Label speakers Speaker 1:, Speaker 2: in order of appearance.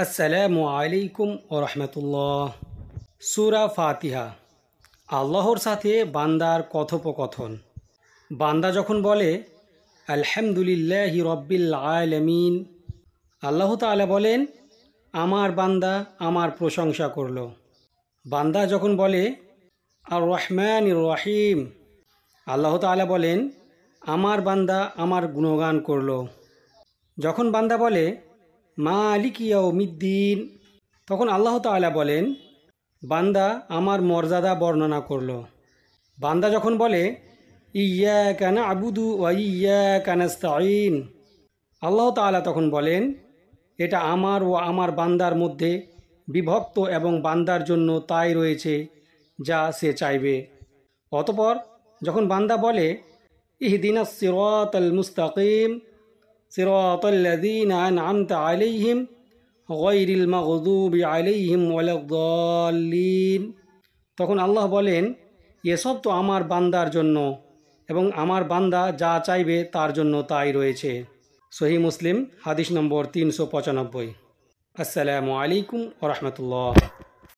Speaker 1: আসসালামু আলাইকুম ও রহমতুল্লাহ। সূরা ফাতিহা আল্লাহর সাথে বান্দার কথোপকথন। বান্দা যখন বলে আলহামদুলিল্লাহি রব্বিল আলামিন, আল্লাহ তাআলা বলেন আমার বান্দা আমার প্রশংসা করল। বান্দা যখন বলে আর রহমানির রহিম, আল্লাহ তাআলা বলেন আমার বান্দা আমার গুণগান করল। যখন বান্দা বলে মালিক ইয়াউমিদ্দিন, তখন আল্লাহ তাআলা বলেন বান্দা আমার মর্যাদা বর্ণনা করল। বান্দা যখন বলে ইয়্যাকা না'বুদু ওয়া ইয়্যাকা নাস্তাঈন, আল্লাহ তাআলা তখন বলেন এটা আমার ও আমার বান্দার মধ্যে বিভক্ত এবং বান্দার জন্য তাই রয়েছে যা সে চাইবে। অতঃপর যখন বান্দা বলে ইহদিনাস সিরাতাল মুস্তাকিম সিরাতাল্লাযীনা আন'আমতা আলাইহিম গায়রিল মাগদুবি আলাইহিম ওয়ালাদ-দাল্লিন, তখন আল্লাহ বলেন এসব তো আমার বান্দার জন্য এবং আমার বান্দা যা চাইবে তার জন্য তাই রয়েছে। সহিহ মুসলিম হাদিস নম্বর 395। আসসালামু আলাইকুম ওয়া রাহমাতুল্লাহ।